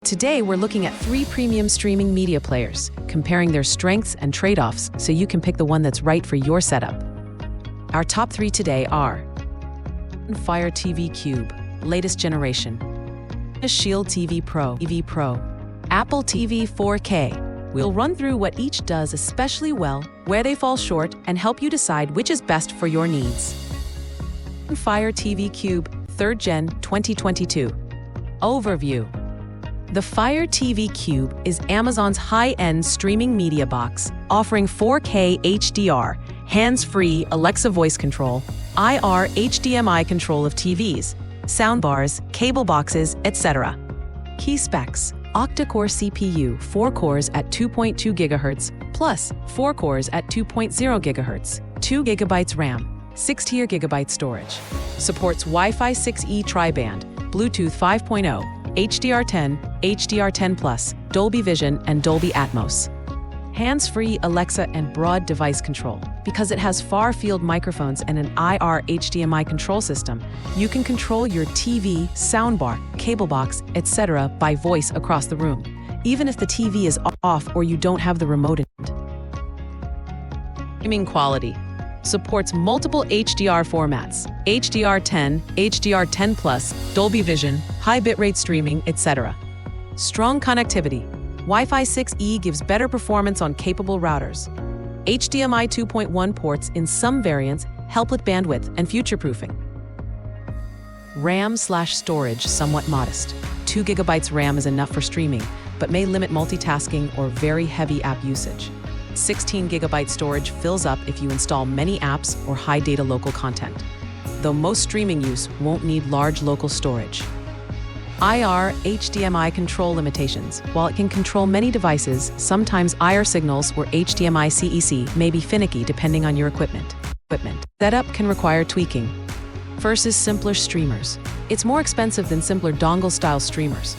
Today, we're looking at 3 premium streaming media players, comparing their strengths and trade-offs so you can pick the one that's right for your setup. Our top 3 today are Fire TV Cube, latest generation, Shield TV Pro, Apple TV 4K. We'll run through what each does especially well, where they fall short, and help you decide which is best for your needs. Fire TV Cube, 3rd Gen 2022. Overview. The Fire TV Cube is Amazon's high-end streaming media box, offering 4K HDR, hands-free Alexa voice control, IR HDMI control of TVs, soundbars, cable boxes, etc. Key specs: octa-core CPU, 4 cores at 2.2 GHz, plus 4 cores at 2.0 GHz, 2 GB RAM, 16 GB storage. Supports Wi-Fi 6E tri-band, Bluetooth 5.0, HDR10, HDR10+, Dolby Vision, and Dolby Atmos. Hands-free Alexa and broad device control. Because it has far-field microphones and an IR HDMI control system, you can control your TV, soundbar, cable box, etc. by voice across the room, even if the TV is off or you don't have the remote in it. Streaming quality. Supports multiple HDR formats, HDR10, HDR10+, Dolby Vision, high bitrate streaming, etc. Strong connectivity. Wi-Fi 6E gives better performance on capable routers. HDMI 2.1 ports in some variants help with bandwidth and future-proofing. RAM/storage somewhat modest. 2 GB RAM is enough for streaming, but may limit multitasking or very heavy app usage. 16 GB storage fills up if you install many apps or high data local content, though most streaming use won't need large local storage. IR HDMI control limitations. While it can control many devices, sometimes IR signals or HDMI CEC may be finicky depending on your equipment. Setup can require tweaking. Versus simpler streamers. It's more expensive than simpler dongle-style streamers.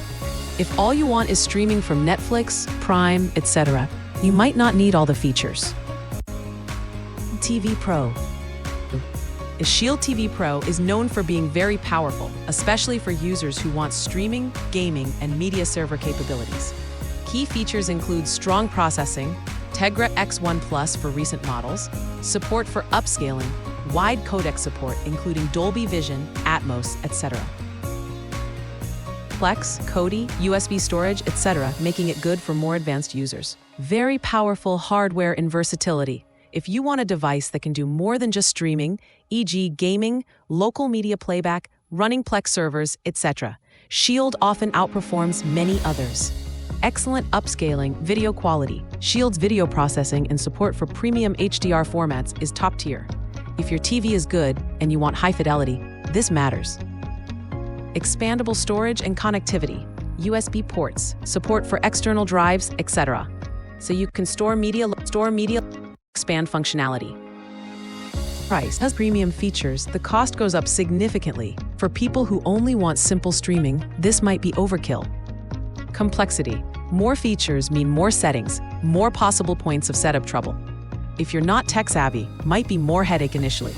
If all you want is streaming from Netflix, Prime, etc., you might not need all the features. TV Pro. The Shield TV Pro is known for being very powerful, especially for users who want streaming, gaming, and media server capabilities. Key features include strong processing, Tegra X1 Plus for recent models, support for upscaling, wide codec support including Dolby Vision, Atmos, etc. Flex, Kodi, USB storage, etc., making it good for more advanced users. Very powerful hardware and versatility. If you want a device that can do more than just streaming, e.g. gaming, local media playback, running Plex servers, etc., Shield often outperforms many others. Excellent upscaling, video quality. Shield's video processing and support for premium HDR formats is top tier. If your TV is good and you want high fidelity, this matters. Expandable storage and connectivity. USB ports, support for external drives, etc. So you can store media, expand functionality. Price. Has premium features, the cost goes up significantly. For people who only want simple streaming, this might be overkill. Complexity. More features mean more settings, more possible points of setup trouble. If you're not tech-savvy, might be more headache initially.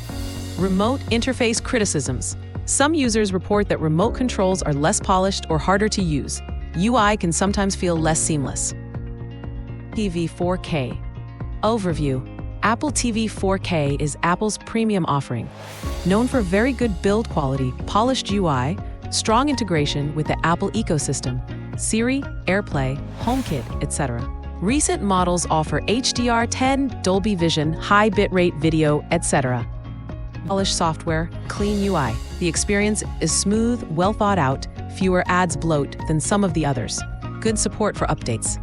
Remote interface criticisms. Some users report that remote controls are less polished or harder to use. UI can sometimes feel less seamless. TV 4K. Overview. Apple TV 4K is Apple's premium offering. Known for very good build quality, polished UI, strong integration with the Apple ecosystem, Siri, AirPlay, HomeKit, etc. Recent models offer HDR10, Dolby Vision, high bitrate video, etc. Polished software, clean UI. The experience is smooth, well thought out, fewer ads bloat than some of the others. Good support for updates.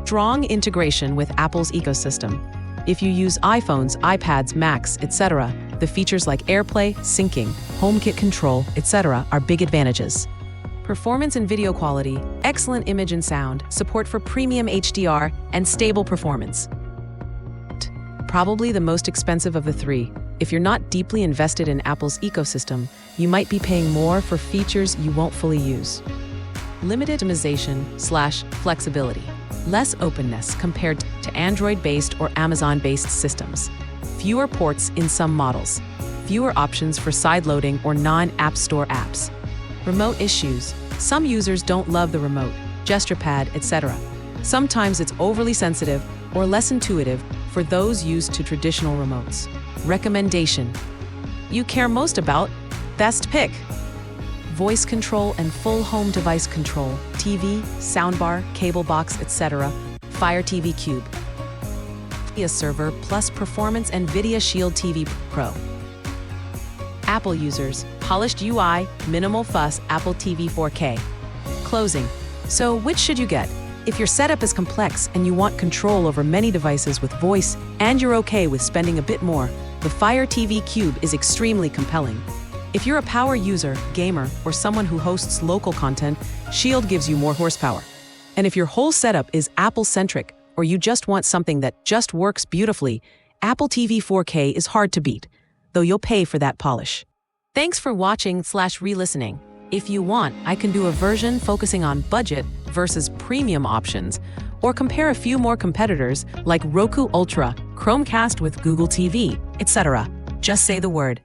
Strong integration with Apple's ecosystem. If you use iPhones, iPads, Macs, etc., the features like AirPlay, syncing, HomeKit control, etc. are big advantages. Performance and video quality, excellent image and sound, support for premium HDR, and stable performance. Probably the most expensive of the 3. If you're not deeply invested in Apple's ecosystem, you might be paying more for features you won't fully use. Limited optimization/flexibility. Less openness compared to Android-based or Amazon-based systems. Fewer ports in some models. Fewer options for sideloading or non-App Store apps. Remote issues. Some users don't love the remote, gesture pad, etc. Sometimes it's overly sensitive or less intuitive for those used to traditional remotes. Recommendation: you care most about? Best pick. Voice control and full home device control, TV, soundbar, cable box, etc. Fire TV Cube. NVIDIA server plus performance NVIDIA Shield TV Pro. Apple users, polished UI, minimal fuss, Apple TV 4K. Closing. So which should you get? If your setup is complex and you want control over many devices with voice and you're okay with spending a bit more, the Fire TV Cube is extremely compelling. If you're a power user, gamer, or someone who hosts local content, Shield gives you more horsepower. And if your whole setup is Apple-centric, or you just want something that just works beautifully, Apple TV 4K is hard to beat, though you'll pay for that polish. Thanks for watching/re-listening. If you want, I can do a version focusing on budget versus premium options, or compare a few more competitors like Roku Ultra, Chromecast with Google TV, etc. Just say the word.